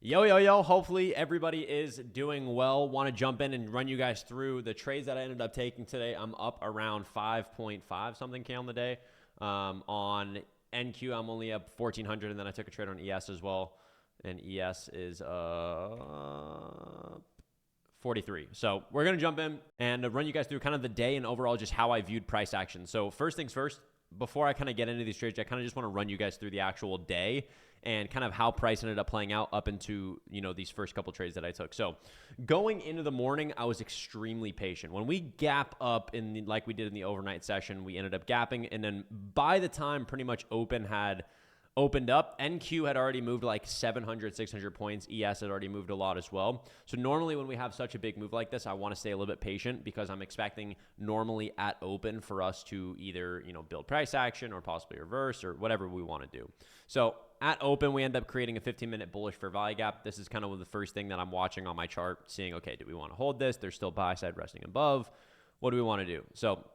Yo, yo, yo. Hopefully everybody is doing well. Want to jump in and run you guys through the trades that I ended up taking today. I'm up around 5.5 something K on the day. On NQ, I'm only up 1,400, and then I took a trade on ES as well. And ES is 43. So we're going to jump in and run you guys through kind of the day and overall just how I viewed price action. So first things first, before I kind of get into these trades, I kind of just want to run you guys through the actual day and kind of how price ended up playing out up into, these first couple trades that I took. So going into the morning, I was extremely patient. When we gap up like we did in the overnight session, we ended up gapping. And then by the time pretty much open had opened up, NQ had already moved like 700, 600 points. ES had already moved a lot as well. So normally when we have such a big move like this, I want to stay a little bit patient because I'm expecting normally at open for us to either, build price action or possibly reverse or whatever we want to do. So at open, we end up creating a 15-minute bullish fair value gap. This is kind of the first thing that I'm watching on my chart, seeing, okay, do we want to hold this? There's still buy side resting above. What do we want to do? So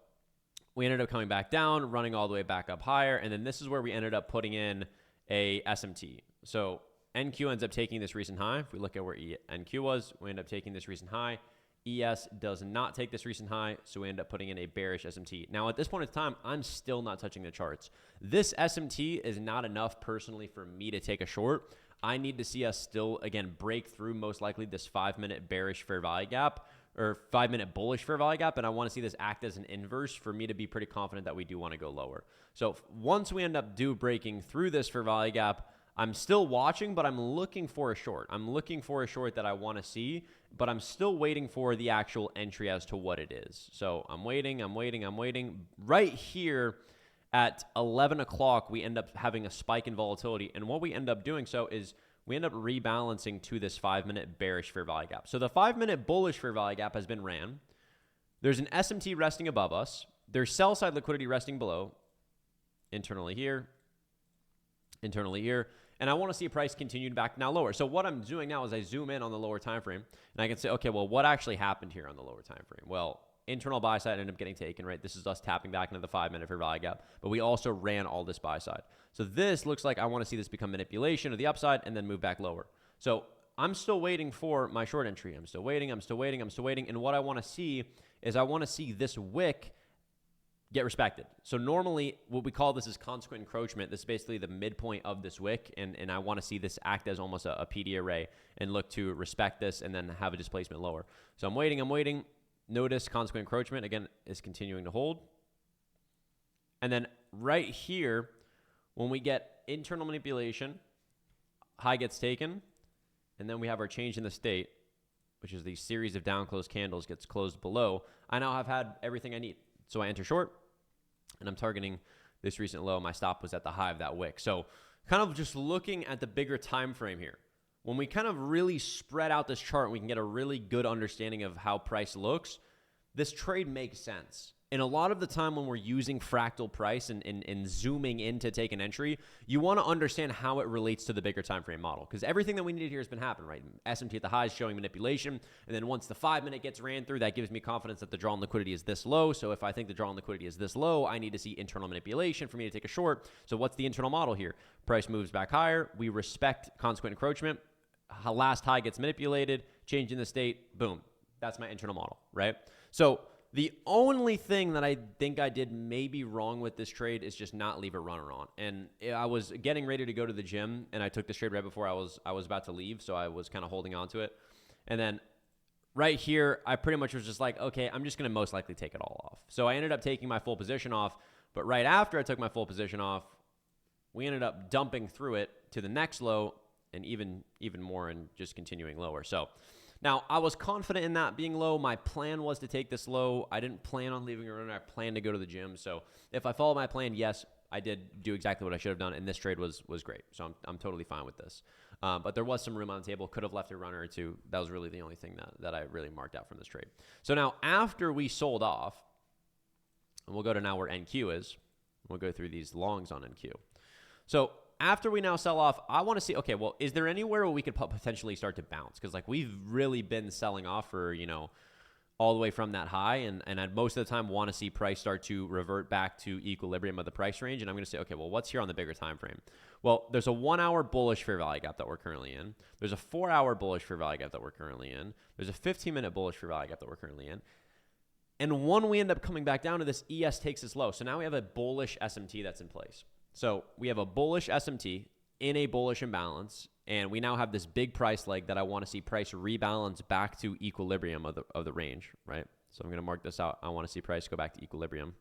we ended up coming back down, running all the way back up higher, and then this is where we ended up putting in a SMT. So NQ ends up taking this recent high. If we look at where NQ was, we end up taking this recent high. ES does not take this recent high, so we end up putting in a bearish SMT. Now, at this point in time, I'm still not touching the charts. This SMT is not enough personally for me to take a short. I need to see us still, again, break through most likely this 5-minute bearish fair value gap or 5-minute bullish fair value gap, and I want to see this act as an inverse for me to be pretty confident that we do want to go lower. So once we end up breaking through this fair value gap, I'm still watching, but I'm looking for a short. I'm looking for a short that I want to see, but I'm still waiting for the actual entry as to what it is. So I'm waiting. Right here at 11 o'clock, we end up having a spike in volatility, and what we end up doing is we end up rebalancing to this 5-minute bearish fair value gap. So the 5-minute bullish fair value gap has been ran. There's an SMT resting above us. There's sell side liquidity resting below, internally here, and I want to see price continue back now lower. So what I'm doing now is I zoom in on the lower time frame, and I can say, okay, well, what actually happened here on the lower time frame? Well, internal buy side ended up getting taken, right? This is us tapping back into the 5-minute fair value gap, but we also ran all this buy side. So this looks like I want to see this become manipulation of the upside and then move back lower. So I'm still waiting for my short entry. I'm still waiting. And what I want to see is I want to see this wick get respected. So normally what we call this is consequent encroachment. This is basically the midpoint of this wick, and I want to see this act as almost a PD array and look to respect this and then have a displacement lower. So I'm waiting. Notice consequent encroachment, again, is continuing to hold. And then right here, when we get internal manipulation, high gets taken, and then we have our change in the state, which is the series of down closed candles gets closed below. I now have had everything I need. So I enter short, and I'm targeting this recent low. My stop was at the high of that wick. So kind of just looking at the bigger time frame here. When we kind of really spread out this chart, we can get a really good understanding of how price looks. This trade makes sense. And a lot of the time when we're using fractal price and zooming in to take an entry, you want to understand how it relates to the bigger time frame model. Because everything that we needed here has been happening, right? SMT at the highs showing manipulation. And then once the 5-minute gets ran through, that gives me confidence that the drawn liquidity is this low. So if I think the drawn liquidity is this low, I need to see internal manipulation for me to take a short. So what's the internal model here? Price moves back higher. We respect consequent encroachment. Last high gets manipulated, change in the state, boom. That's my internal model, right? So the only thing that I think I did maybe wrong with this trade is just not leave a runner on. And I was getting ready to go to the gym, and I took this trade right before I was about to leave, so I was kind of holding on to it. And then right here, I pretty much was just like, okay, I'm just going to most likely take it all off. So I ended up taking my full position off, but right after I took my full position off, we ended up dumping through it to the next low, and even more and just continuing lower. So now I was confident in that being low. My plan was to take this low. I didn't plan on leaving a runner. I planned to go to the gym. So if I followed my plan, yes, I did do exactly what I should have done. And this trade was great. So I'm totally fine with this. But there was some room on the table. Could have left a runner or two. That was really the only thing that I really marked out from this trade. So now after we sold off, and we'll go to now where NQ is. We'll go through these longs on NQ. So after we now sell off, I want to see, okay, well, is there anywhere where we could potentially start to bounce? Because like we've really been selling off for, all the way from that high. And I'd most of the time want to see price start to revert back to equilibrium of the price range. And I'm going to say, okay, well, what's here on the bigger time frame? Well, there's a 1 hour bullish fair value gap that we're currently in. There's a 4 hour bullish fair value gap that we're currently in. There's a 15-minute bullish fair value gap that we're currently in. And when we end up coming back down to this, ES takes us low. So now we have a bullish SMT that's in place. So we have a bullish SMT in a bullish imbalance, and we now have this big price leg that I want to see price rebalance back to equilibrium of the range, right? So I'm going to mark this out. I want to see price go back to equilibrium.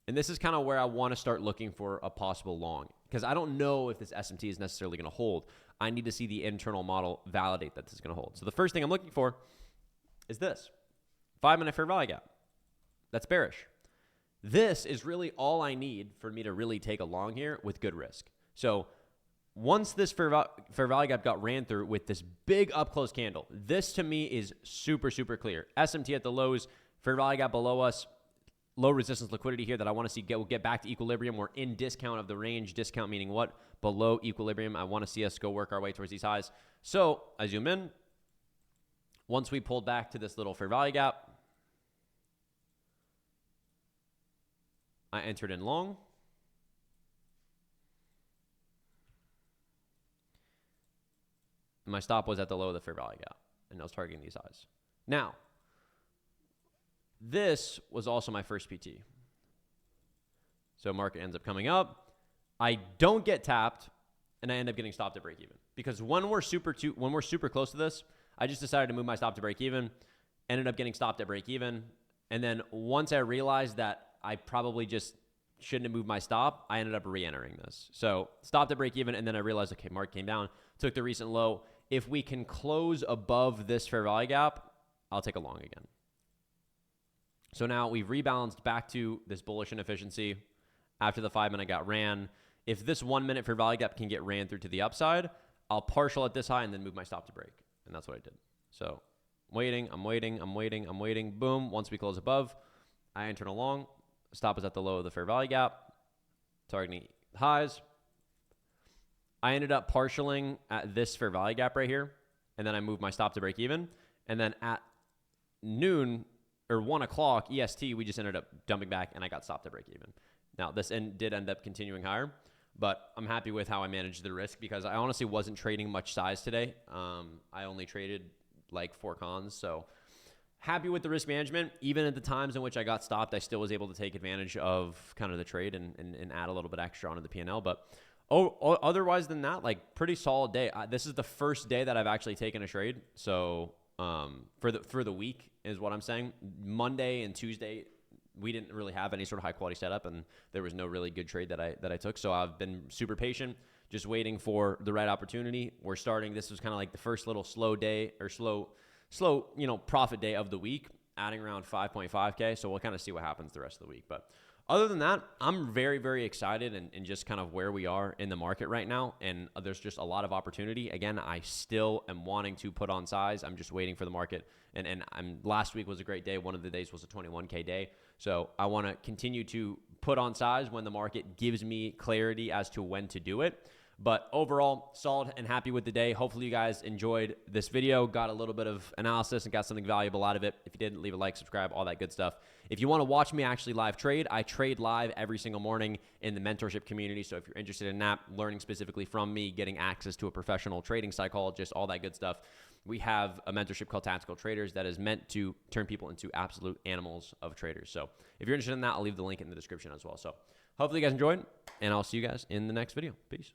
And this is kind of where I want to start looking for a possible long, because I don't know if this SMT is necessarily going to hold. I need to see the internal model validate that this is going to hold. So the first thing I'm looking for is this 5-minute fair value gap. That's bearish. This is really all I need for me to really take a long here with good risk. So once this fair value gap got ran through with this big up close candle, this to me is super, super clear. SMT at the lows, fair value gap below us, low resistance liquidity here that I want to see get back to equilibrium. We're in discount of the range. Discount meaning what? Below equilibrium. I want to see us go work our way towards these highs. So I zoom in. Once we pulled back to this little fair value gap, I entered in long. My stop was at the low of the fair value gap, and I was targeting these highs. Now, this was also my first PT. So market ends up coming up. I don't get tapped, and I end up getting stopped at break even. Because when we're super close to this, I just decided to move my stop to break even, ended up getting stopped at break even. And then once I realized that I probably just shouldn't have moved my stop, I ended up re-entering this. So stopped at break even, and then I realized, okay, market came down, took the recent low. If we can close above this fair value gap, I'll take a long again. So now we've rebalanced back to this bullish inefficiency after the 5-minute got ran. If this 1 minute fair value gap can get ran through to the upside, I'll partial at this high and then move my stop to break. And that's what I did. So I'm waiting. Boom. Once we close above, I entered along. Stop is at the low of the fair value gap, targeting highs. I ended up partialing at this fair value gap right here, and then I moved my stop to break even. And then at noon or 1 o'clock EST, we just ended up dumping back, and I got stopped to break even. Now, this did end up continuing higher, but I'm happy with how I managed the risk because I honestly wasn't trading much size today. I only traded like 4 cons, so happy with the risk management. Even at the times in which I got stopped, I still was able to take advantage of kind of the trade and add a little bit extra onto the P&L. But otherwise than that, like pretty solid day. This is the first day that I've actually taken a trade. So for the week is what I'm saying. Monday and Tuesday, we didn't really have any sort of high quality setup, and there was no really good trade that I took. So I've been super patient, just waiting for the right opportunity. We're starting. This was kind of like the first little slow day or slow, profit day of the week, adding around 5.5K. So we'll kind of see what happens the rest of the week. But other than that, I'm very, very excited and just kind of where we are in the market right now. And there's just a lot of opportunity. Again, I still am wanting to put on size. I'm just waiting for the market. And last week was a great day. One of the days was a 21K day. So I want to continue to put on size when the market gives me clarity as to when to do it. But overall, solid and happy with the day. Hopefully you guys enjoyed this video, got a little bit of analysis and got something valuable out of it. If you didn't, leave a like, subscribe, all that good stuff. If you want to watch me actually live trade, I trade live every single morning in the mentorship community. So if you're interested in that, learning specifically from me, getting access to a professional trading psychologist, all that good stuff, we have a mentorship called Tactical Traders that is meant to turn people into absolute animals of traders. So if you're interested in that, I'll leave the link in the description as well. So hopefully you guys enjoyed, and I'll see you guys in the next video. Peace.